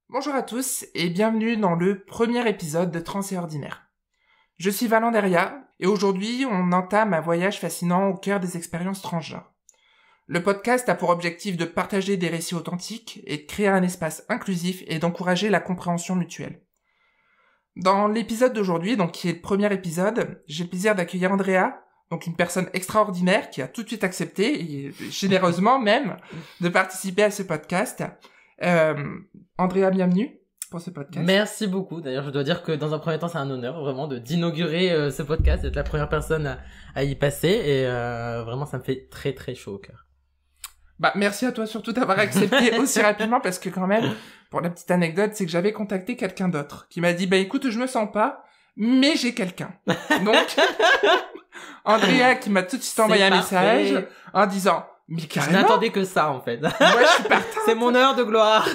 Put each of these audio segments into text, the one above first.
Bonjour à tous et bienvenue dans le premier épisode de Trans et Ordinaire. Je suis Valent Deria et aujourd'hui on entame un voyage fascinant au cœur des expériences transgenres. Le podcast a pour objectif de partager des récits authentiques et de créer un espace inclusif et d'encourager la compréhension mutuelle. Dans l'épisode d'aujourd'hui, donc qui est le premier épisode, j'ai le plaisir d'accueillir Andrea, donc une personne extraordinaire qui a tout de suite accepté, et généreusement même, de participer à ce podcast. Andrea, bienvenue pour ce podcast. Merci beaucoup. D'ailleurs, je dois dire que dans un premier temps, c'est un honneur vraiment d'inaugurer ce podcast, d'être la première personne à y passer, et vraiment, ça me fait très très chaud au cœur. Merci à toi surtout d'avoir accepté aussi rapidement, parce que quand même, pour la petite anecdote, c'est que j'avais contacté quelqu'un d'autre qui m'a dit écoute, je me sens pas, mais j'ai quelqu'un. Donc, Andrea qui m'a tout de suite envoyé un message en disant mais carrément. Je n'attendais que ça, en fait. Ouais, je suis partante. C'est mon heure de gloire.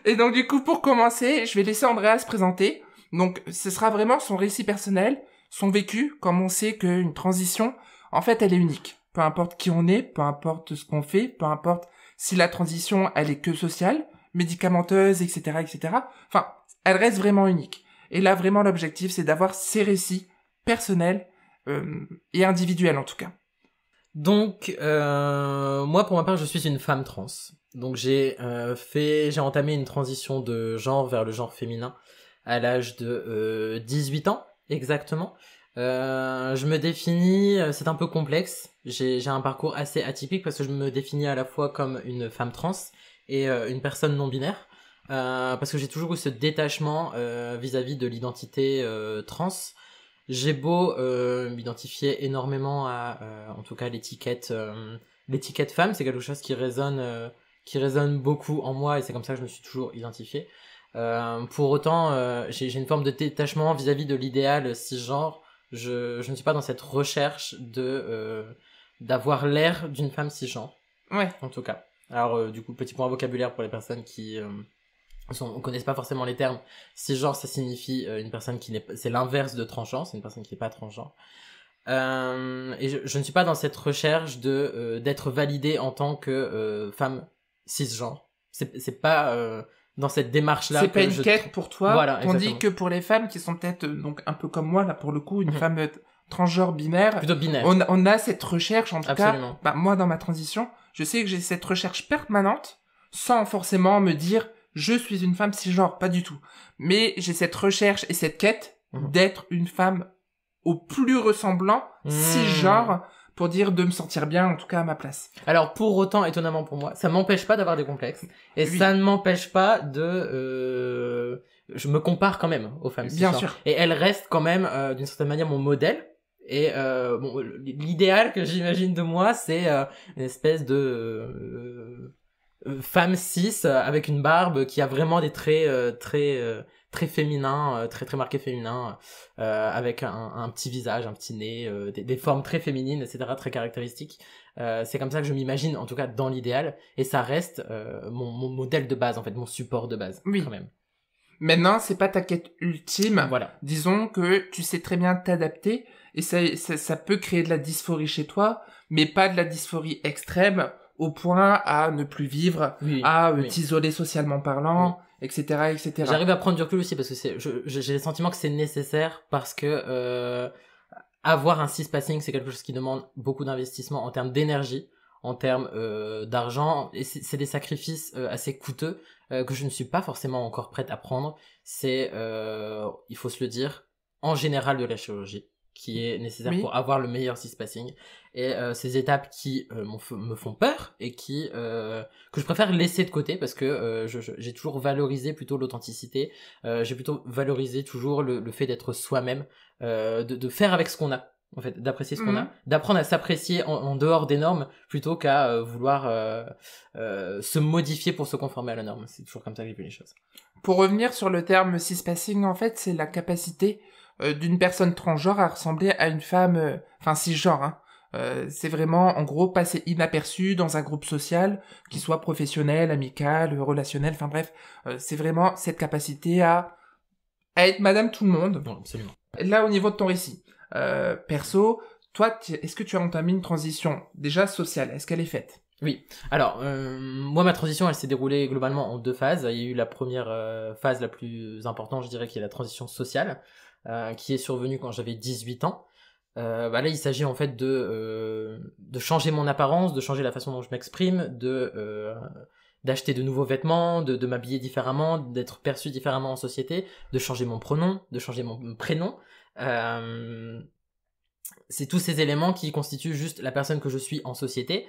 Et donc, du coup, pour commencer, je vais laisser Andrea se présenter. Donc, ce sera vraiment son récit personnel, son vécu, comme on sait qu'une transition, en fait, elle est unique. Peu importe qui on est, peu importe ce qu'on fait, peu importe si la transition, elle est que sociale, médicamenteuse, etc., etc. Enfin, elle reste vraiment unique. Et là, vraiment, l'objectif, c'est d'avoir ces récits personnels et individuels, en tout cas. Donc, moi, pour ma part, je suis une femme trans. Donc, j'ai entamé une transition de genre vers le genre féminin à l'âge de 18 ans, exactement. Je me définis, c'est un peu complexe. J'ai un parcours assez atypique parce que je me définis à la fois comme une femme trans et une personne non binaire. Parce que j'ai toujours eu ce détachement vis-à-vis de l'identité trans. J'ai beau m'identifier énormément à, en tout cas, l'étiquette femme, c'est quelque chose qui résonne beaucoup en moi et c'est comme ça que je me suis toujours identifié. Pour autant, j'ai une forme de détachement vis-à-vis de l'idéal cisgenre. Je ne suis pas dans cette recherche d'avoir l'air d'une femme cisgenre. Ouais. En tout cas. Alors, du coup, petit point vocabulaire pour les personnes qui connaissent pas forcément les termes. Cisgenre, ça signifie une personne c'est l'inverse de transgenre, c'est une personne qui n'est pas transgenre. Et je ne suis pas dans cette recherche d'être validée en tant que femme cisgenre. C'est pas dans cette démarche-là. C'est pas une quête pour toi. Voilà, tandis que pour les femmes qui sont peut-être donc un peu comme moi là pour le coup, une femme transgenre binaire. Plutôt binaire. On a cette recherche en tout Absolument. cas. Moi dans ma transition, je sais que j'ai cette recherche permanente sans forcément me dire je suis une femme cisgenre, pas du tout. Mais j'ai cette recherche et cette quête d'être une femme au plus ressemblant cisgenre pour dire de me sentir bien, en tout cas à ma place. Alors pour autant, étonnamment pour moi, ça m'empêche pas d'avoir des complexes et ça ne m'empêche pas je me compare quand même aux femmes cisgenres. Bien sûr. Et elles restent quand même d'une certaine manière mon modèle. Et l'idéal que j'imagine de moi, c'est une espèce de femme cis avec une barbe qui a vraiment des traits très féminins, très marqués féminins, avec un petit visage, un petit nez, des formes très féminines, etc., très caractéristiques. C'est comme ça que je m'imagine, en tout cas dans l'idéal, et ça reste mon modèle de base, en fait, mon support de base, oui. Quand même. Maintenant, c'est pas ta quête ultime. Voilà. Disons que tu sais très bien t'adapter, et ça peut créer de la dysphorie chez toi, mais pas de la dysphorie extrême, au point à ne plus vivre, t'isoler socialement parlant, etc., etc. J'arrive à prendre du recul aussi parce que j'ai le sentiment que c'est nécessaire parce que avoir un cispassing, c'est quelque chose qui demande beaucoup d'investissement en termes d'énergie, en termes d'argent, et c'est des sacrifices assez coûteux que je ne suis pas forcément encore prête à prendre. C'est, il faut se le dire, en général de la chirurgie qui est nécessaire pour avoir le meilleur cispassing, et ces étapes qui me font peur et que je préfère laisser de côté parce que j'ai toujours valorisé plutôt l'authenticité, j'ai plutôt valorisé toujours le fait d'être soi-même, de faire avec ce qu'on a, en fait, d'apprécier ce qu'on a, d'apprendre à s'apprécier en dehors des normes plutôt qu'à vouloir se modifier pour se conformer à la norme. C'est toujours comme ça que j'ai vu les choses. Pour revenir sur le terme cispassing, en fait, c'est la capacité d'une personne transgenre à ressembler à une femme, cisgenre, hein. C'est vraiment, en gros, passer inaperçu dans un groupe social, qu'il soit professionnel, amical, relationnel, enfin bref, c'est vraiment cette capacité à être madame tout le monde. Non, absolument. Là, au niveau de ton récit, perso, toi, est-ce que tu as entamé une transition, déjà sociale, est-ce qu'elle est faite? Oui. Alors, moi, ma transition, elle s'est déroulée globalement en 2 phases. Il y a eu la première phase la plus importante, je dirais, qui est la transition sociale, qui est survenue quand j'avais 18 ans. Là, il s'agit en fait de changer mon apparence, de changer la façon dont je m'exprime, d'acheter de nouveaux vêtements, de m'habiller différemment, d'être perçu différemment en société, de changer mon pronom, de changer mon prénom. C'est tous ces éléments qui constituent juste la personne que je suis en société,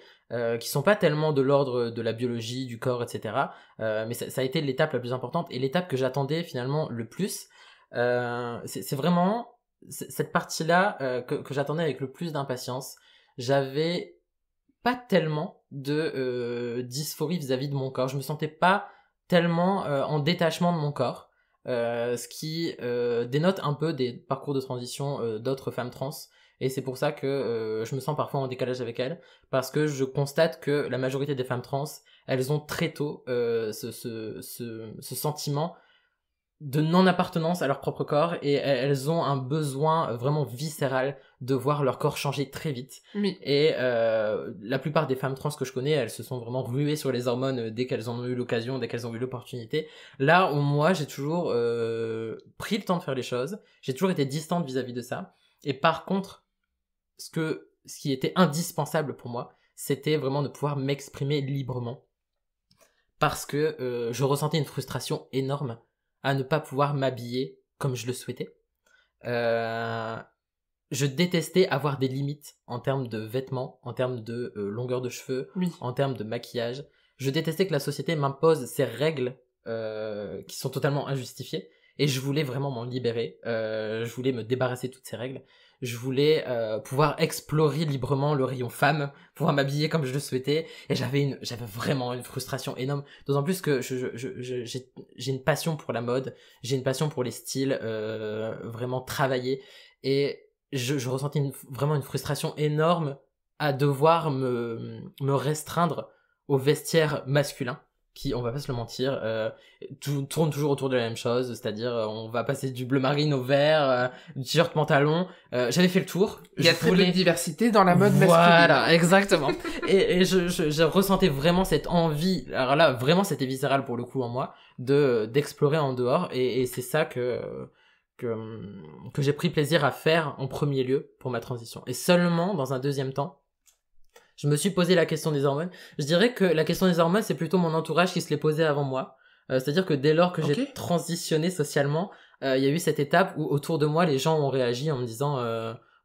qui sont pas tellement de l'ordre de la biologie, du corps, etc. Mais ça a été l'étape la plus importante et l'étape que j'attendais finalement le plus. C'est vraiment cette partie-là que j'attendais avec le plus d'impatience. J'avais pas tellement de dysphorie vis-à-vis de mon corps. Je me sentais pas tellement en détachement de mon corps. Ce qui dénote un peu des parcours de transition d'autres femmes trans. Et c'est pour ça que je me sens parfois en décalage avec elles, parce que je constate que la majorité des femmes trans, elles ont très tôt ce sentiment de non-appartenance à leur propre corps, et elles ont un besoin vraiment viscéral de voir leur corps changer très vite. Oui. Et la plupart des femmes trans que je connais, elles se sont vraiment ruées sur les hormones dès qu'elles en ont eu l'occasion, dès qu'elles ont eu l'opportunité. Là où moi, j'ai toujours pris le temps de faire les choses, j'ai toujours été distante vis-à-vis de ça. Et par contre, ce qui était indispensable pour moi, c'était vraiment de pouvoir m'exprimer librement. Parce que je ressentais une frustration énorme à ne pas pouvoir m'habiller comme je le souhaitais. Je détestais avoir des limites en termes de vêtements, en termes de longueur de cheveux, Oui. en termes de maquillage. Je détestais que la société m'impose ces règles qui sont totalement injustifiées. Et je voulais vraiment m'en libérer. Je voulais me débarrasser de toutes ces règles. Je voulais pouvoir explorer librement le rayon femme, pouvoir m'habiller comme je le souhaitais. Et j'avais vraiment une frustration énorme. D'autant plus que j'ai une passion pour la mode, j'ai une passion pour les styles vraiment travaillés. Et je ressentais vraiment une frustration énorme à devoir me restreindre au vestiaire masculin, qui, on va pas se le mentir, tourne toujours autour de la même chose, c'est-à-dire on va passer du bleu marine au vert, du t-shirt pantalon. J'avais fait le tour. Il y a très peu de diversité dans la mode masculine. Voilà, exactement. et je ressentais vraiment cette envie, alors là, vraiment c'était viscéral pour le coup en moi, d'explorer en dehors, et c'est ça que j'ai pris plaisir à faire en premier lieu pour ma transition. Et seulement dans un deuxième temps, je me suis posé la question des hormones. Je dirais que la question des hormones, c'est plutôt mon entourage qui se l'est posé avant moi. C'est-à-dire que dès lors que j'ai transitionné socialement, il y a eu cette étape où autour de moi, les gens ont réagi en me disant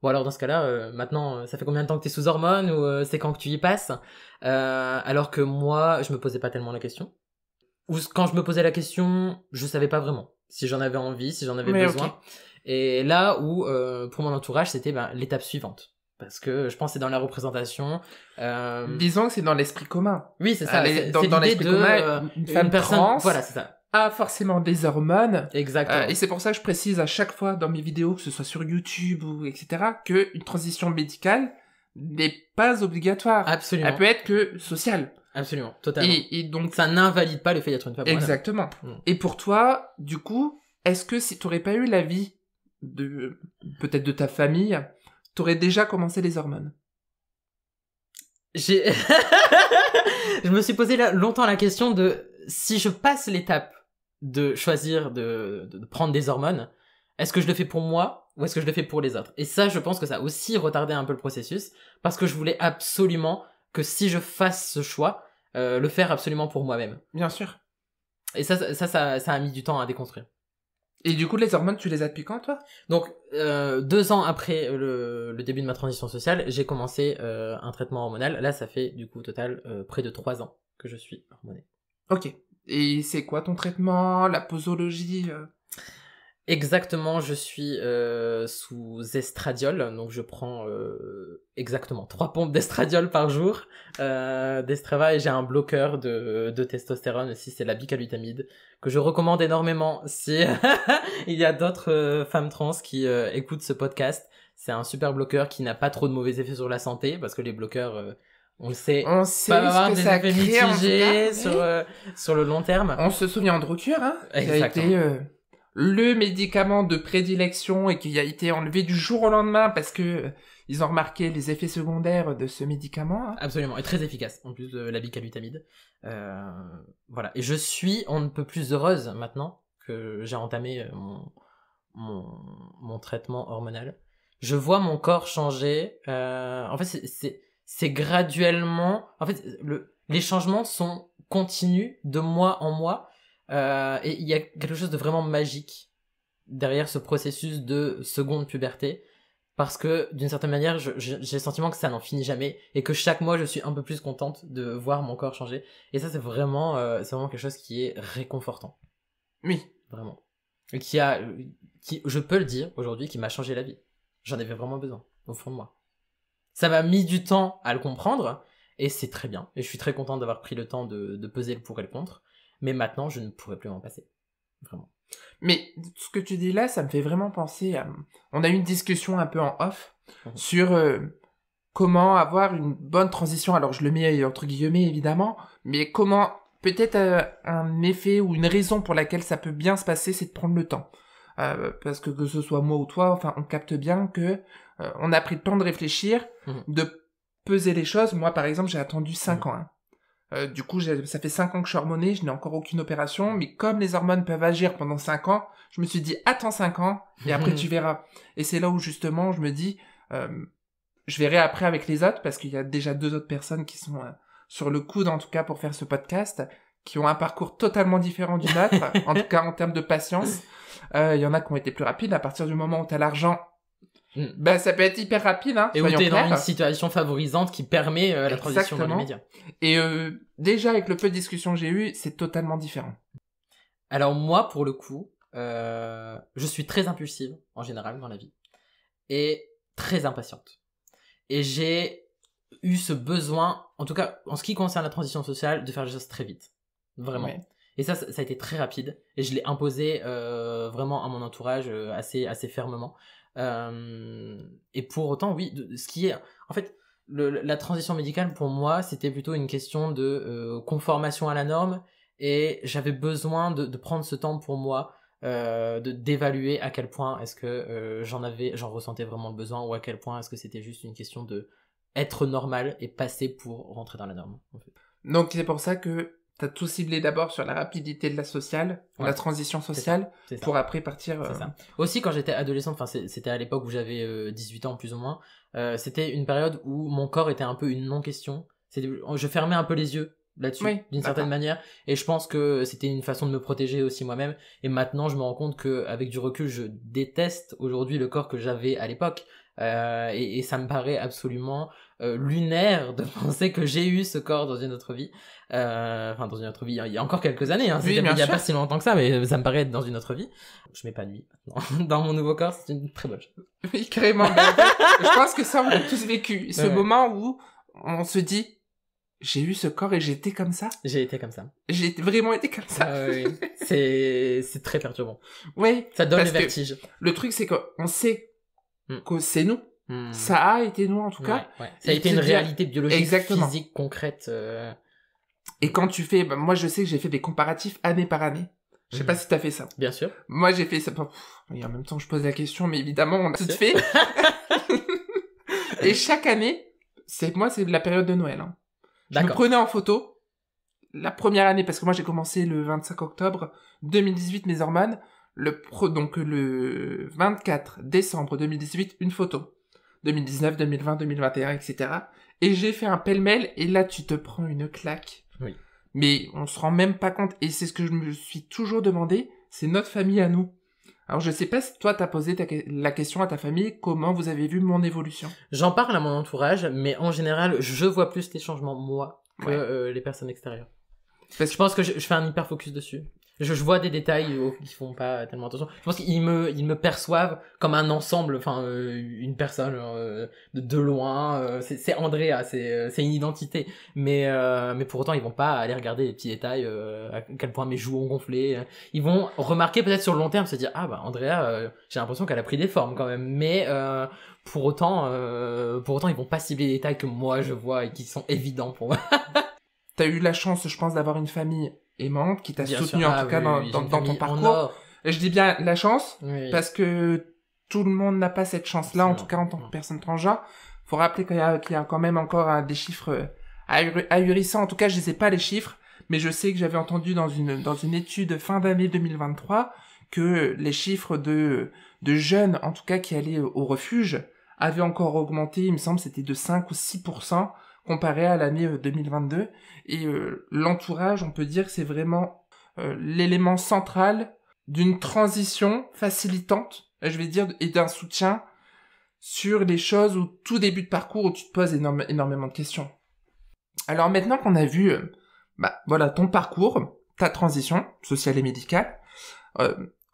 bon alors dans ce cas-là, maintenant, ça fait combien de temps que t'es sous hormones, ou c'est quand que tu y passes, alors que moi, je me posais pas tellement la question. Ou quand je me posais la question, je savais pas vraiment si j'en avais envie, si j'en avais besoin. Okay. Et là où, pour mon entourage, c'était l'étape suivante. Parce que je pense que c'est dans la représentation. Disons que c'est dans l'esprit commun. Oui, c'est ça. Dans l'esprit commun, une femme trans voilà, c'est ça. A forcément des hormones. Exactement. Et c'est pour ça que je précise à chaque fois dans mes vidéos, que ce soit sur YouTube ou etc., que une transition médicale n'est pas obligatoire. Absolument. Elle peut être que sociale. Absolument, totalement. Et donc ça n'invalide pas le fait d'être une femme. Exactement. Voilà. Et pour toi, du coup, est-ce que si t'aurais pas eu l'avis de peut-être de ta famille, t'aurais déjà commencé les hormones? Je me suis posé longtemps la question de si je passe l'étape de choisir de prendre des hormones, est-ce que je le fais pour moi ou est-ce que je le fais pour les autres? Et ça, je pense que ça a aussi retardé un peu le processus, parce que je voulais absolument que si je fasse ce choix, le faire absolument pour moi-même. Bien sûr. Et ça a mis du temps à déconstruire. Et du coup, les hormones, tu les as depuis quand, toi? Donc, 2 ans après le début de ma transition sociale, j'ai commencé un traitement hormonal. Là, ça fait du coup au total près de 3 ans que je suis hormonée. Ok. Et c'est quoi ton traitement, la posologie Exactement, je suis sous estradiol, donc je prends exactement 3 pompes d'estradiol par jour d'Estrava, et j'ai un bloqueur de testostérone aussi, c'est la bicalutamide, que je recommande énormément si il y a d'autres femmes trans qui écoutent ce podcast. C'est un super bloqueur qui n'a pas trop de mauvais effets sur la santé, parce que les bloqueurs... on le sait, pas avoir des effets mitigés sur le long terme. On se souvient de Drucker, hein, exactement. qui a été le médicament de prédilection et qui a été enlevé du jour au lendemain parce que ils ont remarqué les effets secondaires de ce médicament. Hein. Absolument, et très efficace, en plus de la bicalutamide. Voilà, et je suis on ne peut plus heureuse maintenant que j'ai entamé mon traitement hormonal. Je vois mon corps changer. En fait, c'est graduellement... En fait, les changements sont continus de mois en mois. Et il y a quelque chose de vraiment magique derrière ce processus de seconde puberté. Parce que, d'une certaine manière, j'ai le sentiment que ça n'en finit jamais. Et que chaque mois, je suis un peu plus contente de voir mon corps changer. Et ça, c'est vraiment quelque chose qui est réconfortant. Oui. Vraiment. Et qui, je peux le dire aujourd'hui, qui m'a changé la vie. J'en avais vraiment besoin, au fond de moi. Ça m'a mis du temps à le comprendre, et c'est très bien. Et je suis très contente d'avoir pris le temps de peser le pour et le contre. Mais maintenant, je ne pourrais plus m'en passer. Vraiment. Mais ce que tu dis là, ça me fait vraiment penser à... On a eu une discussion un peu en off sur comment avoir une bonne transition. Alors, je le mets entre guillemets, évidemment, mais comment... Peut-être un effet ou une raison pour laquelle ça peut bien se passer, c'est de prendre le temps. Parce que ce soit moi ou toi, enfin, on capte bien que on a pris le temps de réfléchir, de peser les choses. Moi, par exemple, j'ai attendu 5 ans. Hein. Du coup, ça fait 5 ans que je suis hormonée, je n'ai encore aucune opération, mais comme les hormones peuvent agir pendant 5 ans, je me suis dit, attends 5 ans, et après tu verras. Et c'est là où, justement, je me dis, je verrai après avec les autres, parce qu'il y a déjà 2 autres personnes qui sont... sur le coude en tout cas pour faire ce podcast, qui ont un parcours totalement différent du nôtre, en tout cas en termes de patience. Il y en a qui ont été plus rapides, à partir du moment où t'as l'argent, bah ça peut être hyper rapide, hein. Et où t'es dans une situation favorisante qui permet la transition dans l'immédiat. Et déjà avec le peu de discussions que j'ai eu, c'est totalement différent. Alors moi, pour le coup, je suis très impulsive en général dans la vie, et très impatiente. Et j'ai eu ce besoin, en tout cas en ce qui concerne la transition sociale, de faire les choses très vite, vraiment. Ouais. Et ça a été très rapide, et je l'ai imposé vraiment à mon entourage assez fermement. Et pour autant, oui, ce qui est, en fait, la transition médicale pour moi, c'était plutôt une question de conformation à la norme, et j'avais besoin de prendre ce temps pour moi, d'évaluer à quel point est-ce que j'en ressentais vraiment le besoin, ou à quel point est-ce que c'était juste une question de être normal et passer pour rentrer dans la norme, en fait. Donc c'est pour ça que t'as tout ciblé d'abord sur la rapidité de la sociale, la transition sociale, c'est ça. Pour après partir... C'est ça. Aussi, quand j'étais adolescente, enfin c'était à l'époque où j'avais 18 ans plus ou moins, c'était une période où mon corps était un peu une non-question. Je fermais un peu les yeux là-dessus, d'une certaine manière, et je pense que c'était une façon de me protéger aussi moi-même. Et maintenant, je me rends compte qu'avec du recul, je déteste aujourd'hui le corps que j'avais à l'époque. Et ça me paraît absolument lunaire de penser que j'ai eu ce corps dans une autre vie. Enfin, dans une autre vie, il y a encore quelques années, hein, il n'y a pas si longtemps que ça, mais ça me paraît être dans une autre vie. Je m'épanouis maintenant dans mon nouveau corps, c'est une très bonne chose. Oui, carrément. Je pense que ça, on l'a tous vécu. Ce moment où on se dit, j'ai eu ce corps et j'étais comme ça. J'ai été comme ça. J'ai vraiment été comme ça. Oui. C'est très perturbant. Oui. Ça donne le vertige. Le truc, c'est qu'on sait que c'est nous. Ça a été nous, en tout cas. Ouais. Ça a été une réalité biologique, physique, concrète. Et quand tu fais... moi, je sais que j'ai fait des comparatifs année par année. Je sais pas si t'as fait ça. Bien sûr. Moi, j'ai fait ça... Et en même temps, je pose la question, mais évidemment, on a tout fait. Et chaque année, c'est la période de Noël. Hein. Je me prenais en photo. La première année, parce que moi, j'ai commencé le 25 octobre 2018, mes hormones. Donc, le 24 décembre 2018, une photo. 2019, 2020, 2021, etc. Et j'ai fait un pêle-mêle, et là, tu te prends une claque. Oui. Mais on se rend même pas compte, et c'est ce que je me suis toujours demandé, c'est notre famille à nous. Alors je sais pas si toi t'as posé la question à ta famille, comment vous avez vu mon évolution? J'en parle à mon entourage, mais en général, je vois plus les changements moi que les personnes extérieures. Parce que je pense que je fais un hyper focus dessus. Je vois des détails qui font pas tellement attention. Je pense qu'ils me perçoivent comme un ensemble, enfin une personne de loin. C'est Andrea, c'est une identité. Mais pour autant, ils vont pas aller regarder les petits détails, à quel point mes joues ont gonflé. Ils vont remarquer peut-être sur le long terme, se dire ah bah Andrea, j'ai l'impression qu'elle a pris des formes quand même. Mais pour autant, ils vont pas cibler les détails que moi je vois et qui sont évidents pour moi. T'as eu la chance, je pense, d'avoir une famille aimante qui t'a soutenu en tout cas dans ton parcours. Je dis bien la chance, Oui. parce que tout le monde n'a pas cette chance-là, en tout cas en tant que personne transgenre. Faut rappeler qu'il y a quand même encore des chiffres ahurissants. En tout cas, je sais pas les chiffres, mais je sais que j'avais entendu dans une étude fin d'année 2023 que les chiffres de jeunes, en tout cas qui allaient au refuge, avaient encore augmenté. Il me semble c'était de 5 ou 6% comparé à l'année 2022. Et l'entourage, on peut dire que c'est vraiment l'élément central d'une transition facilitante, je vais dire, et d'un soutien sur les choses au tout début de parcours où tu te poses énormément de questions. Alors maintenant qu'on a vu voilà, ton parcours, ta transition sociale et médicale,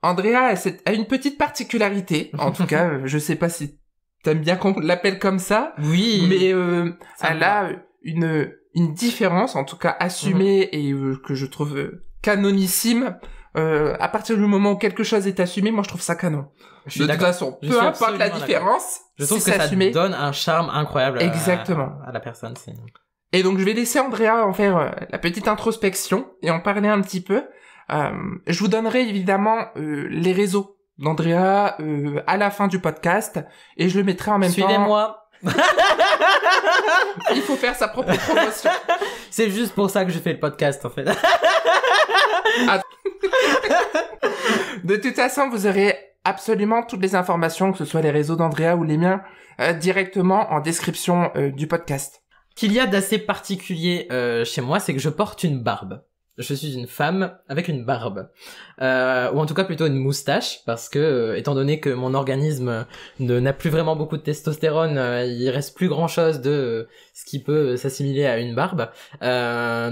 Andrea a une petite particularité, en tout cas, je sais pas si t'aimes bien qu'on l'appelle comme ça, Oui. mais elle a une différence, en tout cas assumée et que je trouve canonissime. À partir du moment où quelque chose est assumé, moi je trouve ça canon. De toute façon, peu importe la différence, je trouve si que ça assumé, donne un charme incroyable exactement à la personne. Et donc je vais laisser Andrea en faire la petite introspection et en parler un petit peu. Je vous donnerai évidemment les réseaux d'Andrea à la fin du podcast et je le mettrai en même temps. Suivez-moi. Il faut faire sa propre promotion. C'est juste pour ça que je fais le podcast en fait. De toute façon, vous aurez absolument toutes les informations, que ce soit les réseaux d'Andrea ou les miens, directement en description du podcast. Qu'il y a d'assez particulier chez moi, c'est que je porte une barbe. Je suis une femme avec une barbe, ou en tout cas plutôt une moustache, parce que étant donné que mon organisme n'a plus vraiment beaucoup de testostérone, il reste plus grand chose de ce qui peut s'assimiler à une barbe.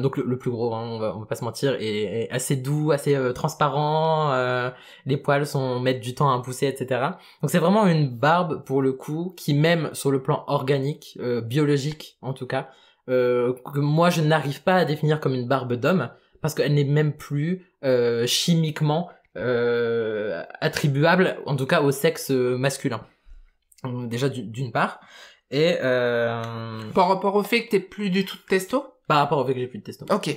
Donc le plus gros, hein, on va pas se mentir, est assez doux, assez transparent. Les poils mettent du temps à pousser, etc. Donc c'est vraiment une barbe pour le coup qui, même sur le plan organique, biologique en tout cas, que moi je n'arrive pas à définir comme une barbe d'homme, parce qu'elle n'est même plus chimiquement attribuable, en tout cas au sexe masculin. Déjà d'une part, et par rapport au fait que t'es plus du tout de testo. Par rapport au fait que j'ai plus de testo. Ok.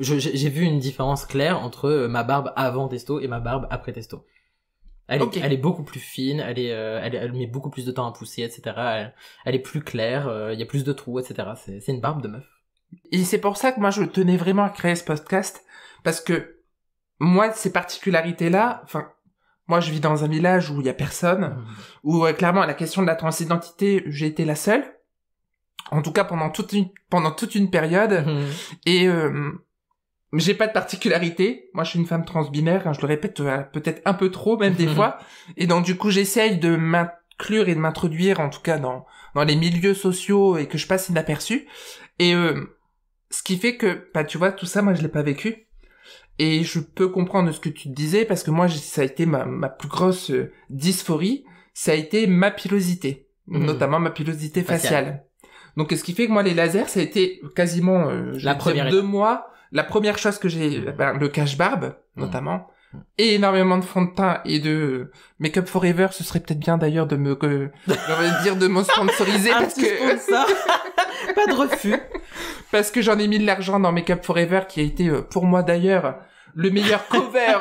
J'ai vu une différence claire entre ma barbe avant testo et ma barbe après testo. Elle est beaucoup plus fine, elle met beaucoup plus de temps à pousser, etc. Elle est plus claire, il y a plus de trous, etc. C'est une barbe de meuf. Et c'est pour ça que moi je tenais vraiment à créer ce podcast, parce que moi ces particularités-là, enfin moi je vis dans un village où il y a personne, où clairement à la question de la transidentité j'ai été la seule, en tout cas pendant toute une période, et j'ai pas de particularité. Moi je suis une femme transbinaire, hein, je le répète peut-être un peu trop même des fois, et donc du coup j'essaye de m'inclure et de m'introduire en tout cas dans les milieux sociaux et que je passe inaperçu, et ce qui fait que, tu vois, tout ça, moi, je l'ai pas vécu. Et je peux comprendre ce que tu te disais, parce que moi, ça a été ma plus grosse dysphorie, ça a été ma pilosité. Notamment ma pilosité faciale. Donc, ce qui fait que moi, les lasers, ça a été quasiment, la première 2 mois, la première chose que j'ai, le cache-barbe, notamment, et énormément de fond de teint et de Make Up Forever, ce serait peut-être bien d'ailleurs de me sponsoriser, parce que pas de refus. Parce que j'en ai mis de l'argent dans Make Up Forever, qui a été, pour moi d'ailleurs, le meilleur cover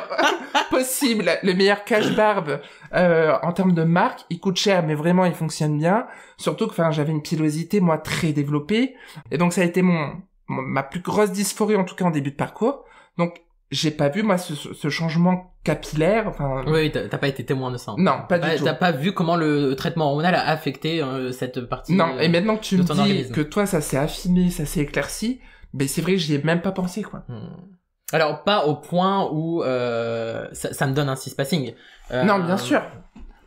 possible, le meilleur cache-barbe en termes de marque. Il coûte cher, mais vraiment, il fonctionne bien. Surtout que, j'avais une pilosité, moi, très développée. Et donc, ça a été ma plus grosse dysphorie, en tout cas en début de parcours. Donc, j'ai pas vu, moi, ce changement capillaire. Oui, t'as pas été témoin de ça. Non, pas du tout. T'as pas vu comment le traitement hormonal a affecté cette partie. Non, et maintenant que tu me dis organisme. que toi, ça s'est affiné, ça s'est éclairci, ben c'est vrai que j'y ai même pas pensé, quoi. Alors, pas au point où ça me donne un cispassing. Non, bien sûr.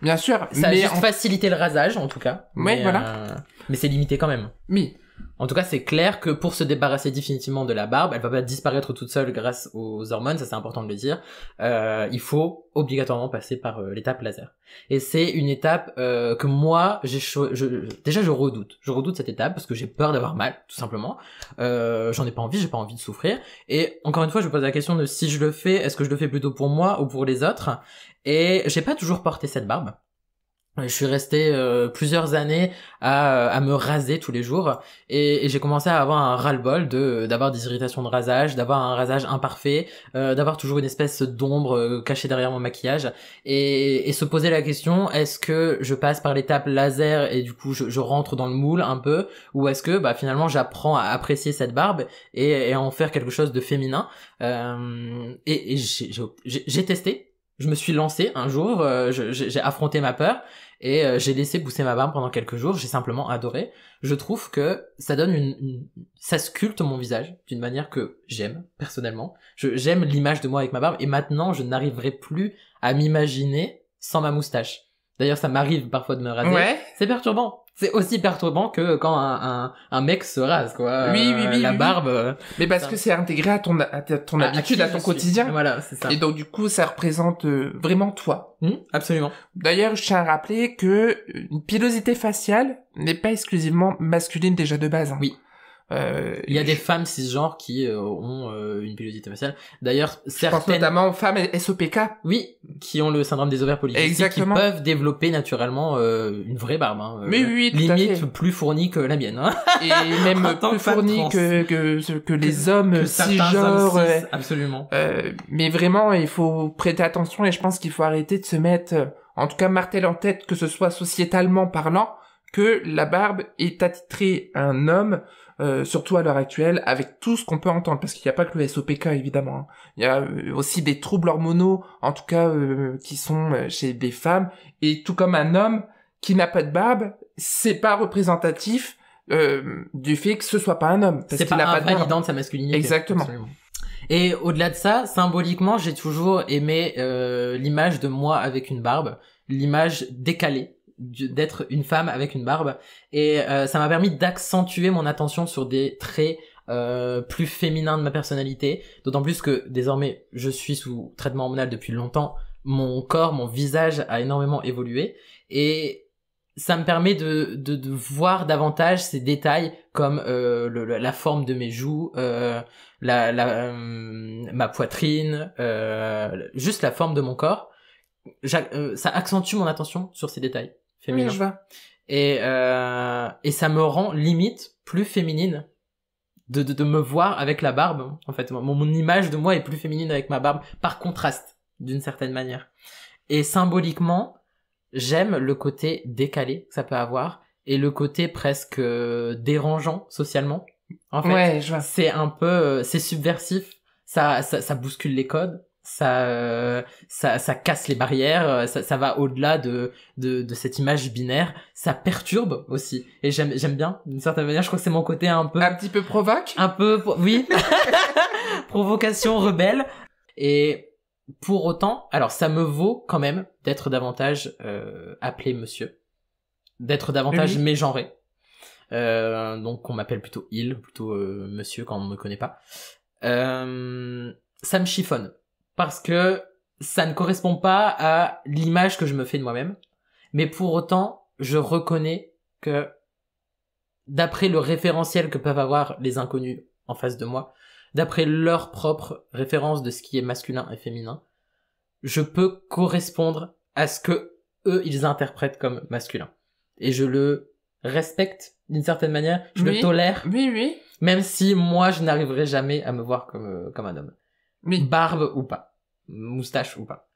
Bien sûr. Ça a juste facilité le rasage, en tout cas. Oui, voilà. Mais c'est limité quand même. Oui. En tout cas, c'est clair que pour se débarrasser définitivement de la barbe, elle va pas disparaître toute seule grâce aux hormones, ça c'est important de le dire. Il faut obligatoirement passer par l'étape laser. Et c'est une étape que moi, déjà je redoute. Je redoute cette étape parce que j'ai peur d'avoir mal, tout simplement. J'en ai pas envie, j'ai pas envie de souffrir. Et encore une fois, je me pose la question de si je le fais, est-ce que je le fais plutôt pour moi ou pour les autres? Et j'ai pas toujours porté cette barbe. Je suis resté plusieurs années à me raser tous les jours et j'ai commencé à avoir un ras-le-bol d'avoir des irritations de rasage, d'avoir un rasage imparfait, d'avoir toujours une espèce d'ombre cachée derrière mon maquillage et se poser la question, est-ce que je passe par l'étape laser et du coup je rentre dans le moule un peu, ou est-ce que finalement j'apprends à apprécier cette barbe et à en faire quelque chose de féminin. Et j'ai testé. Je me suis lancé un jour, j'ai affronté ma peur et j'ai laissé pousser ma barbe pendant quelques jours. J'ai simplement adoré. Je trouve que ça donne ça sculpte mon visage d'une manière que j'aime personnellement. J'aime l'image de moi avec ma barbe et maintenant je n'arriverai plus à m'imaginer sans ma moustache. D'ailleurs, ça m'arrive parfois de me raser. Ouais. C'est perturbant. C'est aussi perturbant que quand un mec se rase, quoi. Oui, la oui. barbe. Mais parce que c'est intégré à ton habitude, à ton quotidien. Voilà, c'est ça. Et donc, du coup, ça représente vraiment toi. Absolument. D'ailleurs, je tiens à rappeler que une pilosité faciale n'est pas exclusivement masculine déjà de base. Hein. Oui. Il y a des femmes cisgenres qui ont une pilosité faciale. D'ailleurs, je pense notamment aux femmes SOPK. Oui, qui ont le syndrome des ovaires polykystiques. Exactement. Qui peuvent développer naturellement une vraie barbe. Hein, oui, tout limite à fait. Plus fournie que la mienne. Hein. Et même plus fournie que les hommes cisgenres. Absolument. Mais vraiment, il faut prêter attention et je pense qu'il faut arrêter de se mettre, en tout cas marteler en tête, que ce soit sociétalement parlant, que la barbe est attitrée à un homme. Surtout à l'heure actuelle, avec tout ce qu'on peut entendre, parce qu'il n'y a pas que le SOPK évidemment, hein. Il y a aussi des troubles hormonaux, en tout cas qui sont chez des femmes, et tout comme un homme qui n'a pas de barbe, c'est pas représentatif du fait que ce soit pas un homme, parce c'est qu'il n'a pas de barbe. validant de sa masculinité. Exactement. Absolument. Et au-delà de ça, symboliquement, j'ai toujours aimé l'image de moi avec une barbe, l'image décalée d'être une femme avec une barbe, et ça m'a permis d'accentuer mon attention sur des traits plus féminins de ma personnalité, d'autant plus que désormais je suis sous traitement hormonal depuis longtemps, mon corps, mon visage a énormément évolué, et ça me permet de voir davantage ces détails comme la forme de mes joues, ma poitrine, juste la forme de mon corps. Ça accentue mon attention sur ces détails féminins. Oui, je vois. Et ça me rend limite plus féminine de me voir avec la barbe. En fait, mon image de moi est plus féminine avec ma barbe par contraste, d'une certaine manière. Et symboliquement, j'aime le côté décalé que ça peut avoir et le côté presque dérangeant socialement. En fait, ouais, je vois. C'est un peu, c'est subversif. Ça bouscule les codes. Ça casse les barrières, ça va au-delà de cette image binaire, ça perturbe aussi, et j'aime bien d'une certaine manière. Je crois que c'est mon côté un petit peu provoque, oui. Provocation rebelle. Et pour autant, alors ça me vaut quand même d'être davantage appelé monsieur, d'être davantage mégenré, donc on m'appelle plutôt il, plutôt monsieur quand on me connaît pas. Ça me chiffonne parce que ça ne correspond pas à l'image que je me fais de moi-même, mais pour autant je reconnais que d'après le référentiel que peuvent avoir les inconnus en face de moi, d'après leur propre référence de ce qui est masculin et féminin, je peux correspondre à ce que eux ils interprètent comme masculin, et je le respecte d'une certaine manière, je le tolère, même si moi je n'arriverai jamais à me voir comme un homme. Barbe ou pas, moustache ou pas.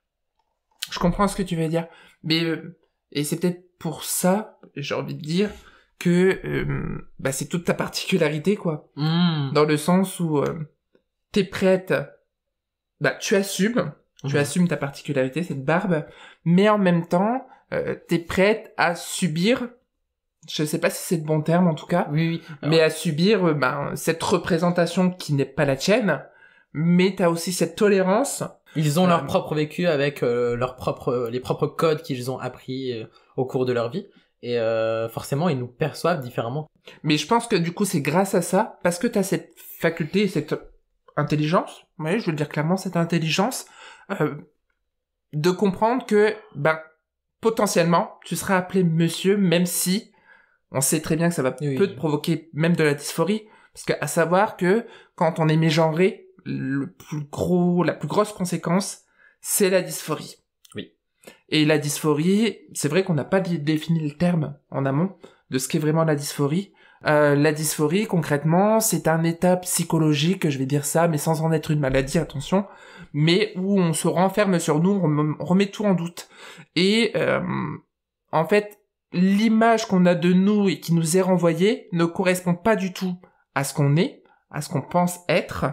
Je comprends ce que tu veux dire, mais et c'est peut-être pour ça, j'ai envie de dire que c'est toute ta particularité quoi, dans le sens où t'es prête, tu assumes ta particularité, cette barbe, mais en même temps t'es prête à subir, je sais pas si c'est le bon terme en tout cas, mais à subir cette représentation qui n'est pas la tienne, mais t'as aussi cette tolérance. Ils ont leur propre vécu avec les propres codes qu'ils ont appris au cours de leur vie, et forcément ils nous perçoivent différemment. Mais je pense que du coup c'est grâce à ça, parce que t'as cette faculté, cette intelligence, je veux le dire clairement, cette intelligence de comprendre que potentiellement tu seras appelé monsieur, même si on sait très bien que ça va peut te provoquer même de la dysphorie, parce qu'à savoir que quand on est mégenré, la plus grosse conséquence, c'est la dysphorie. Oui. Et la dysphorie, c'est vrai qu'on n'a pas défini le terme en amont de ce qu'est vraiment la dysphorie. La dysphorie, concrètement, c'est un état psychologique, je vais dire ça, mais sans en être une maladie, attention, mais où on se renferme sur nous, on remet tout en doute. Et en fait, l'image qu'on a de nous et qui nous est renvoyée ne correspond pas du tout à ce qu'on est, à ce qu'on pense être.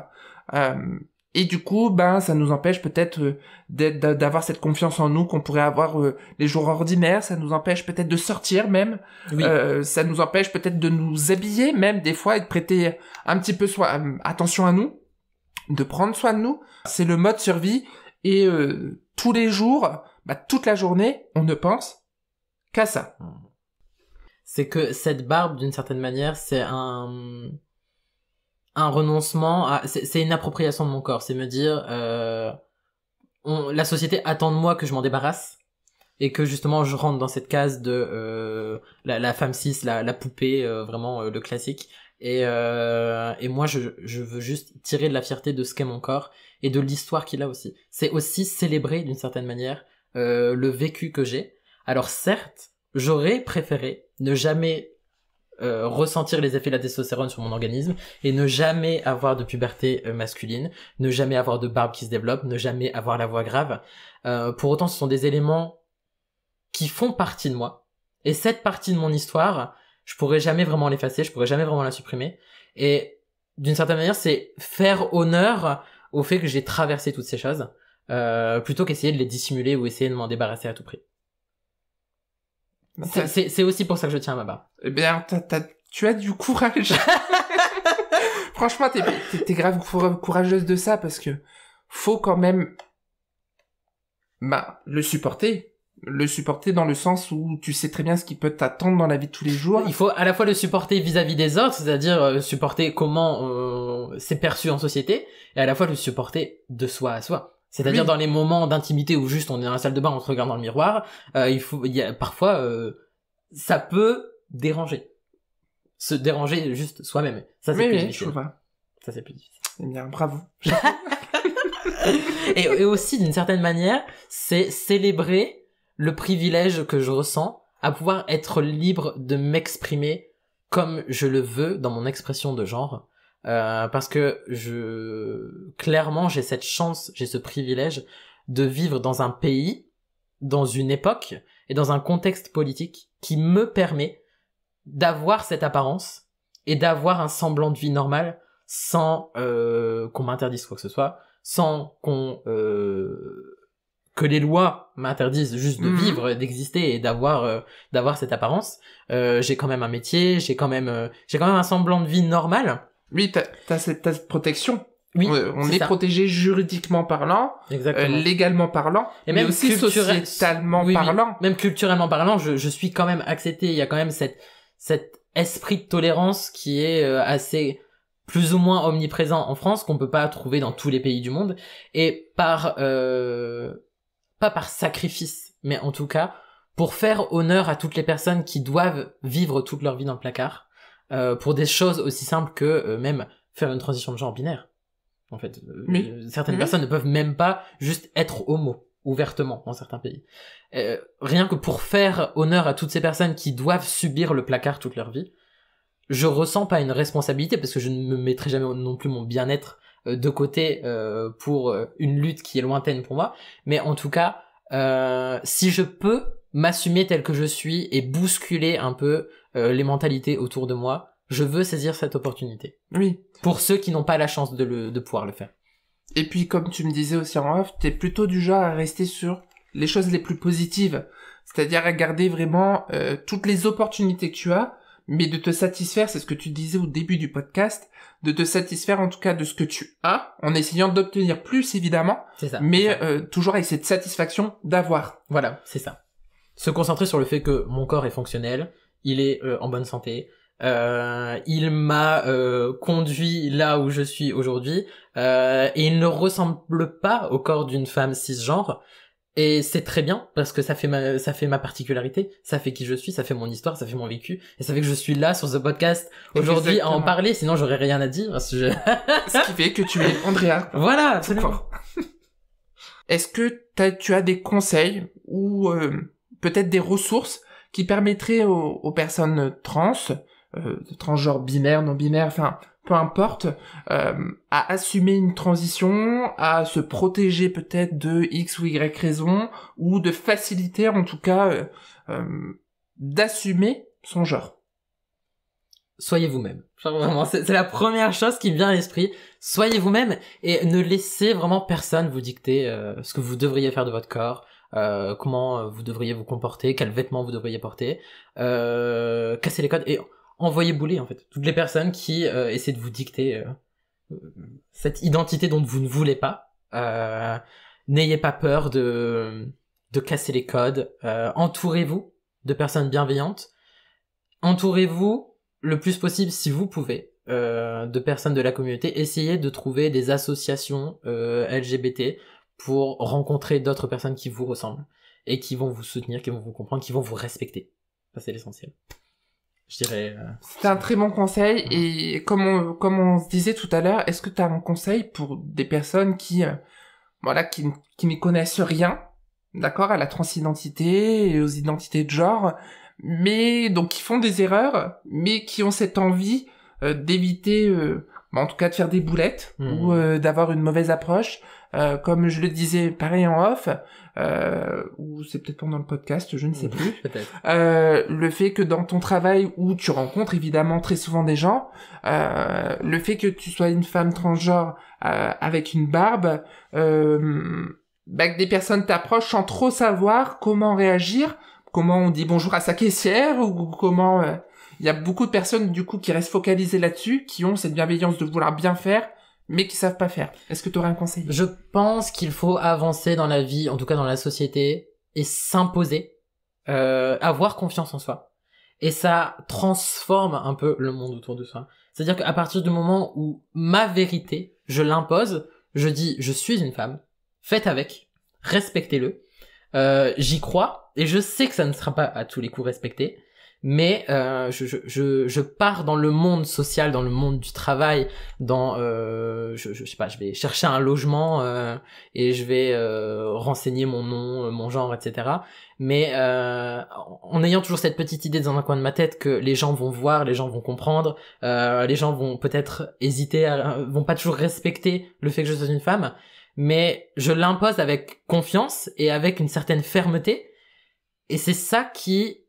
Et du coup, ça nous empêche peut-être d'avoir cette confiance en nous qu'on pourrait avoir les jours ordinaires. Ça nous empêche peut-être de sortir même. Oui. Ça nous empêche peut-être de nous habiller même des fois et de prêter un petit peu attention à nous, de prendre soin de nous. C'est le mode survie et tous les jours, toute la journée, on ne pense qu'à ça. C'est que cette barbe, d'une certaine manière, c'est un renoncement c'est une appropriation de mon corps, c'est me dire la société attend de moi que je m'en débarrasse et que justement je rentre dans cette case de la femme cis, la poupée, vraiment le classique, et moi je veux juste tirer de la fierté de ce qu'est mon corps et de l'histoire qu'il a aussi. C'est aussi célébrer d'une certaine manière le vécu que j'ai. Alors certes, j'aurais préféré ne jamais ressentir les effets de la testostérone sur mon organisme et ne jamais avoir de puberté masculine, ne jamais avoir de barbe qui se développe, ne jamais avoir la voix grave. Pour autant, ce sont des éléments qui font partie de moi. Et cette partie de mon histoire, je pourrais jamais vraiment l'effacer, je pourrais jamais vraiment la supprimer. Et d'une certaine manière, c'est faire honneur au fait que j'ai traversé toutes ces choses, plutôt qu'essayer de les dissimuler ou essayer de m'en débarrasser à tout prix. C'est aussi pour ça que je tiens à ma barbe. Eh bien, tu as du courage. Franchement, t'es grave courageuse de ça parce que faut quand même, le supporter. Le supporter dans le sens où tu sais très bien ce qui peut t'attendre dans la vie de tous les jours. Il faut à la fois le supporter vis-à-vis des autres, c'est-à-dire supporter comment c'est perçu en société, et à la fois le supporter de soi à soi. C'est-à-dire dans les moments d'intimité où juste on est dans la salle de bain, on se regarde dans le miroir, parfois ça peut déranger. Se déranger juste soi-même. Ça c'est plus difficile. Ça c'est plus difficile. Eh bien, bravo. et aussi d'une certaine manière, c'est célébrer le privilège que je ressens à pouvoir être libre de m'exprimer comme je le veux dans mon expression de genre. Parce que clairement, j'ai cette chance, j'ai ce privilège de vivre dans un pays, dans une époque et dans un contexte politique qui me permet d'avoir cette apparence et d'avoir un semblant de vie normale sans qu'on m'interdise quoi que ce soit, sans que les lois m'interdisent juste de vivre, d'exister et d'avoir cette apparence. J'ai quand même un métier, j'ai quand même un semblant de vie normal. Oui, t'as cette protection. Oui, on est protégé juridiquement parlant, légalement parlant, et mais même aussi socialement parlant. Même culturellement parlant, je suis quand même accepté. Il y a quand même cet esprit de tolérance qui est assez plus ou moins omniprésent en France, qu'on peut pas trouver dans tous les pays du monde, et pas par sacrifice, mais en tout cas pour faire honneur à toutes les personnes qui doivent vivre toute leur vie dans le placard. Pour des choses aussi simples que même faire une transition de genre binaire. En fait, certaines personnes ne peuvent même pas juste être homo ouvertement dans certains pays. Rien que pour faire honneur à toutes ces personnes qui doivent subir le placard toute leur vie, je ressens pas une responsabilité parce que je ne me mettrai jamais non plus mon bien-être de côté pour une lutte qui est lointaine pour moi. Mais en tout cas, si je peux m'assumer tel que je suis et bousculer un peu les mentalités autour de moi, je veux saisir cette opportunité. Oui. Pour ceux qui n'ont pas la chance de pouvoir le faire. Et puis, comme tu me disais aussi en off, t'es plutôt du genre à rester sur les choses les plus positives. C'est-à-dire à garder vraiment toutes les opportunités que tu as, mais de te satisfaire, c'est ce que tu disais au début du podcast, de te satisfaire en tout cas de ce que tu as, en essayant d'obtenir plus évidemment, c'est ça, mais toujours avec cette satisfaction d'avoir. Voilà, c'est ça. Se concentrer sur le fait que mon corps est fonctionnel, il est en bonne santé, il m'a conduit là où je suis aujourd'hui, et il ne ressemble pas au corps d'une femme cisgenre, et c'est très bien parce que ça fait ma particularité, ça fait qui je suis, ça fait mon histoire, ça fait mon vécu, et ça fait que je suis là sur ce podcast aujourd'hui à en parler, sinon j'aurais rien à dire. Ce qui fait que tu es Andrea. Voilà, absolument. Est-ce que tu as des conseils ou peut-être des ressources qui permettraient aux personnes trans, transgenres binaires, non binaires, enfin peu importe, à assumer une transition, à se protéger peut-être de X ou Y raison, ou de faciliter en tout cas d'assumer son genre. Soyez vous-même. Genre vraiment, c'est la première chose qui me vient à l'esprit. Soyez vous-même et ne laissez vraiment personne vous dicter ce que vous devriez faire de votre corps, comment vous devriez vous comporter, quels vêtements vous devriez porter. Cassez les codes et envoyez bouler en fait toutes les personnes qui essaient de vous dicter cette identité dont vous ne voulez pas. N'ayez pas peur de casser les codes. Entourez-vous de personnes bienveillantes. Entourez-vous le plus possible, si vous pouvez, de personnes de la communauté. Essayez de trouver des associations LGBT pour rencontrer d'autres personnes qui vous ressemblent et qui vont vous soutenir, qui vont vous comprendre, qui vont vous respecter. Ça, c'est l'essentiel. Je dirais... C'est un très bon conseil. Et comme on se disait tout à l'heure, est-ce que tu as un conseil pour des personnes qui n'y connaissent rien, d'accord, à la transidentité et aux identités de genre, mais donc qui font des erreurs, mais qui ont cette envie d'éviter, en tout cas de faire des boulettes ou d'avoir une mauvaise approche, comme je le disais pareil en off, ou c'est peut-être pendant le podcast, je ne sais plus. Peut-être. Le fait que dans ton travail où tu rencontres évidemment très souvent des gens, le fait que tu sois une femme transgenre avec une barbe, que des personnes t'approchent sans trop savoir comment réagir, comment on dit bonjour à sa caissière, ou comment... Il y a beaucoup de personnes du coup qui restent focalisées là-dessus, qui ont cette bienveillance de vouloir bien faire, mais qui savent pas faire. Est-ce que tu aurais un conseil ? Je pense qu'il faut avancer dans la vie, en tout cas dans la société, et s'imposer, avoir confiance en soi. Et ça transforme un peu le monde autour de soi. C'est-à-dire qu'à partir du moment où ma vérité, je l'impose, je dis je suis une femme, faites avec, respectez-le, j'y crois, et je sais que ça ne sera pas à tous les coups respecté, mais je pars dans le monde social, dans le monde du travail, dans je sais pas, je vais chercher un logement et je vais renseigner mon nom, mon genre, etc. Mais en ayant toujours cette petite idée dans un coin de ma tête que les gens vont voir, les gens vont comprendre, les gens vont peut-être hésiter, vont pas toujours respecter le fait que je sois une femme, mais je l'impose avec confiance et avec une certaine fermeté, et c'est ça qui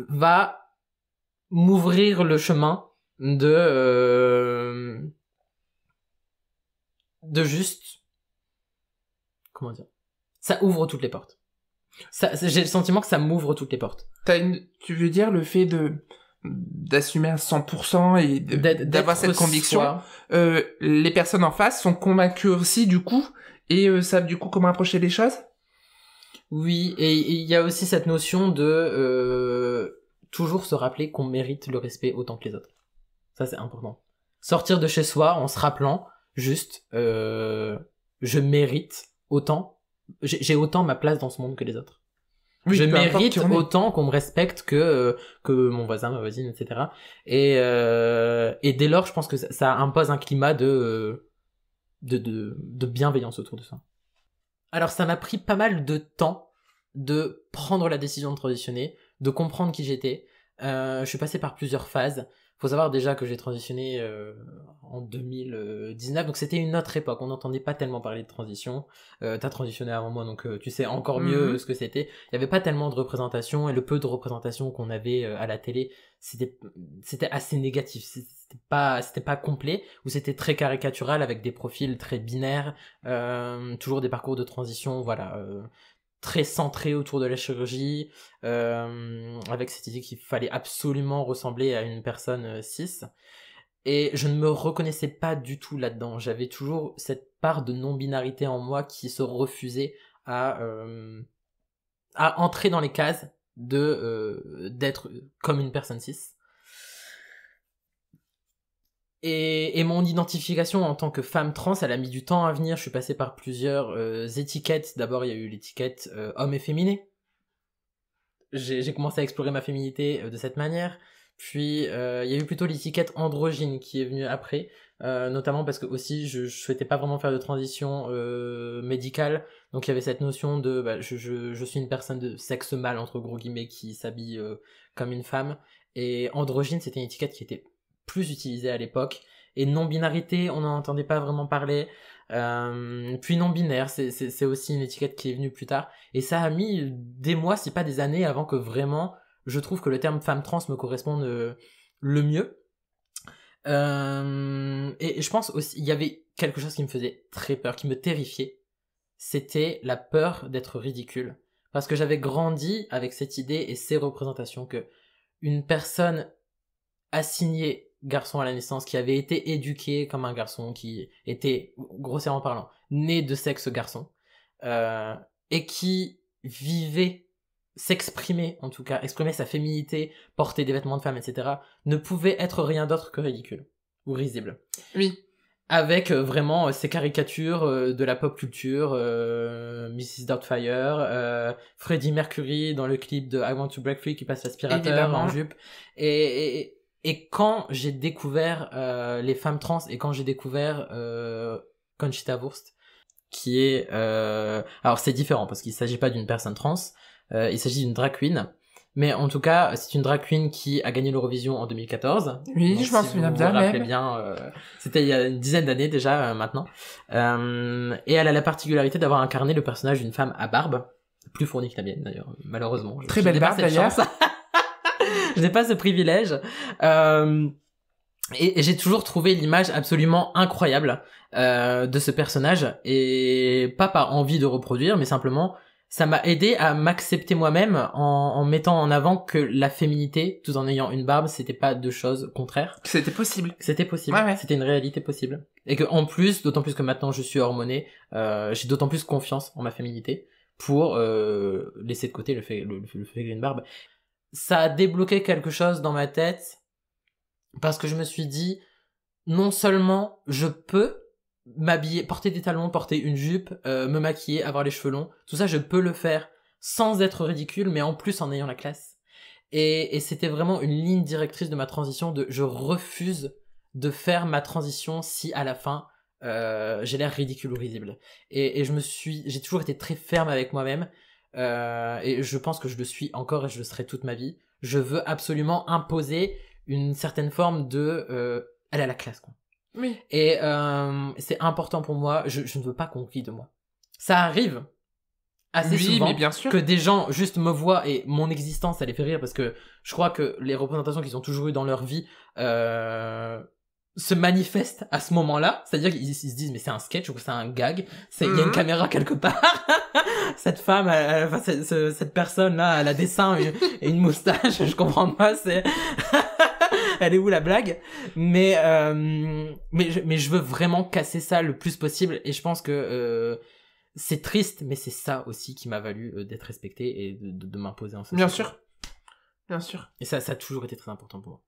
va m'ouvrir le chemin de juste, comment dire, ça ouvre toutes les portes. J'ai le sentiment que ça m'ouvre toutes les portes. Tu veux dire le fait d'assumer à 100% et d'avoir cette conviction, les personnes en face sont convaincues aussi du coup et savent du coup comment approcher les choses? Oui, et il y a aussi cette notion de toujours se rappeler qu'on mérite le respect autant que les autres. Ça, c'est important. Sortir de chez soi en se rappelant juste je mérite autant, j'ai autant ma place dans ce monde que les autres. Oui, je mérite autant qu'on me respecte que mon voisin, ma voisine, etc. Et dès lors, je pense que ça impose un climat de bienveillance autour de ça. Alors ça m'a pris pas mal de temps de prendre la décision de transitionner, de comprendre qui j'étais. Je suis passé par plusieurs phases. Faut savoir déjà que j'ai transitionné en 2019, donc c'était une autre époque. On n'entendait pas tellement parler de transition. T'as transitionné avant moi, donc tu sais encore mieux ce que c'était. Il y avait pas tellement de représentation, et le peu de représentation qu'on avait à la télé, c'était assez négatif. C'était pas complet, ou c'était très caricatural avec des profils très binaires, toujours des parcours de transition, voilà. Très centré autour de la chirurgie, avec cette idée qu'il fallait absolument ressembler à une personne cis. Et je ne me reconnaissais pas du tout là-dedans. J'avais toujours cette part de non-binarité en moi qui se refusait à entrer dans les cases d'être comme une personne cis. Et mon identification en tant que femme trans, elle a mis du temps à venir. Je suis passé par plusieurs étiquettes. D'abord, il y a eu l'étiquette homme efféminé. J'ai commencé à explorer ma féminité de cette manière. Puis, il y a eu plutôt l'étiquette androgyne qui est venue après. notamment parce que aussi je souhaitais pas vraiment faire de transition médicale, donc il y avait cette notion de je suis une personne de sexe mâle entre gros guillemets qui s'habille comme une femme, et androgyne c'était une étiquette qui était plus utilisée à l'époque, et non-binarité on n'en entendait pas vraiment parler. Puis non-binaire, c'est aussi une étiquette qui est venue plus tard, et ça a mis des mois si pas des années avant que vraiment je trouve que le terme femme trans me corresponde le mieux. Et je pense aussi il y avait quelque chose qui me faisait très peur, qui me terrifiait, c'était la peur d'être ridicule, parce que j'avais grandi avec cette idée et ces représentations que une personne assignée garçon à la naissance, qui avait été éduqué comme un garçon, qui était, grossièrement parlant, né de sexe garçon, et qui vivait, s'exprimer, en tout cas, exprimer sa féminité, porter des vêtements de femme, etc., ne pouvait être rien d'autre que ridicule, ou risible. Oui. Avec vraiment ces caricatures de la pop culture, Mrs. Doubtfire, Freddie Mercury dans le clip de I Want to Break Free qui passe l'aspirateur en jupe, et quand j'ai découvert les femmes trans, et quand j'ai découvert Conchita Wurst, qui est... alors c'est différent, parce qu'il ne s'agit pas d'une personne trans, il s'agit d'une drag queen, mais en tout cas, c'est une drag queen qui a gagné l'Eurovision en 2014. Oui, donc, je m'en souviens bien. Vous vous rappelez bien, c'était il y a une dizaine d'années déjà maintenant. Et elle a la particularité d'avoir incarné le personnage d'une femme à barbe, plus fournie que la mienne d'ailleurs, malheureusement. Très belle barbe d'ailleurs. Je n'ai pas ce privilège. Et j'ai toujours trouvé l'image absolument incroyable de ce personnage, et pas par envie de reproduire, mais simplement ça m'a aidé à m'accepter moi-même en mettant en avant que la féminité, tout en ayant une barbe, c'était pas deux choses contraires. C'était possible. C'était possible. Ouais. C'était une réalité possible. Et que en plus, d'autant plus que maintenant je suis hormoné, j'ai d'autant plus confiance en ma féminité pour laisser de côté le fait que j'ai une barbe. Ça a débloqué quelque chose dans ma tête, parce que je me suis dit, non seulement je peux m'habiller, porter des talons, porter une jupe, me maquiller, avoir les cheveux longs, tout ça je peux le faire sans être ridicule, mais en plus en ayant la classe. Et c'était vraiment une ligne directrice de ma transition, de je refuse de faire ma transition si à la fin j'ai l'air ridicule ou risible. Et j'ai toujours été très ferme avec moi-même, et je pense que je le suis encore et je le serai toute ma vie. Je veux absolument imposer une certaine forme de elle a la classe, quoi. Oui. Et c'est important pour moi, je ne veux pas qu'on rie de moi. Ça arrive assez souvent mais bien sûr. que des gens juste me voient et mon existence ça les fait rire, parce que je crois que les représentations qu'ils ont toujours eues dans leur vie se manifestent à ce moment-là, c'est-à-dire qu'ils se disent mais c'est un sketch ou c'est un gag, il y a une caméra quelque part. Cette femme, cette personne là, elle a des seins et une moustache, je comprends pas, c'est elle est où la blague? Mais je veux vraiment casser ça le plus possible, et je pense que c'est triste, mais c'est ça aussi qui m'a valu d'être respecté et de m'imposer en société. Bien sûr. Bien sûr. Et ça a toujours été très important pour moi.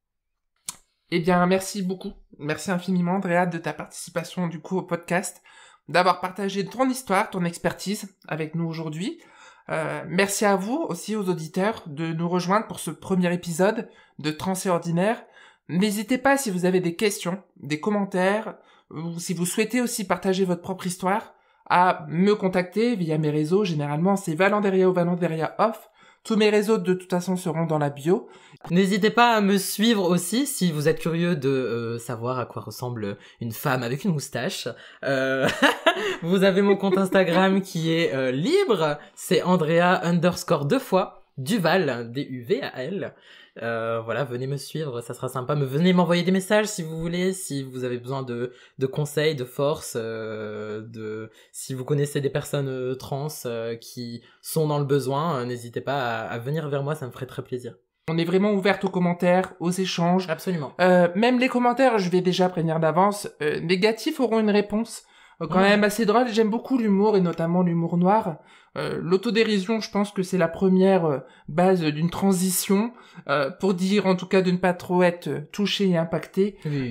Eh bien, merci beaucoup. Merci infiniment, Andrea, de ta participation du coup au podcast, d'avoir partagé ton histoire, ton expertise avec nous aujourd'hui. Merci à vous aussi, aux auditeurs, de nous rejoindre pour ce premier épisode de Trans et Ordinaire. N'hésitez pas, si vous avez des questions, des commentaires, ou si vous souhaitez aussi partager votre propre histoire, à me contacter via mes réseaux. Généralement, c'est Valenderia ou Valenderia Off. Tous mes réseaux, de toute façon, seront dans la bio. N'hésitez pas à me suivre aussi si vous êtes curieux de savoir à quoi ressemble une femme avec une moustache. Vous avez mon compte Instagram qui est libre. C'est Andrea_Duval, D-U-V-A-L. Voilà, venez me suivre, ça sera sympa. Venez m'envoyer des messages si vous voulez, si vous avez besoin de conseils, de force, si vous connaissez des personnes trans qui sont dans le besoin, n'hésitez pas à venir vers moi, ça me ferait très plaisir. On est vraiment ouverte aux commentaires, aux échanges. Absolument. Même les commentaires, je vais déjà prévenir d'avance, négatifs auront une réponse. Quand même assez drôle. J'aime beaucoup l'humour, et notamment l'humour noir. L'autodérision, je pense que c'est la première base d'une transition, pour dire en tout cas de ne pas trop être touché et impacté. Oui.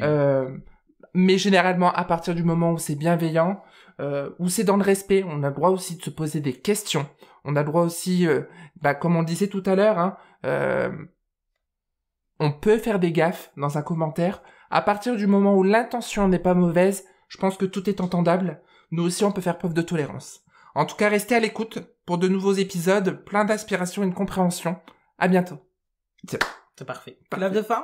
Mais généralement, à partir du moment où c'est bienveillant, où c'est dans le respect, on a le droit aussi de se poser des questions. On a le droit aussi, comme on disait tout à l'heure, on peut faire des gaffes dans un commentaire. À partir du moment où l'intention n'est pas mauvaise, je pense que tout est entendable. Nous aussi, on peut faire preuve de tolérance. En tout cas, restez à l'écoute pour de nouveaux épisodes, plein d'inspiration et de compréhension. À bientôt. Tiens. C'est parfait. Parfait. Clap de fin.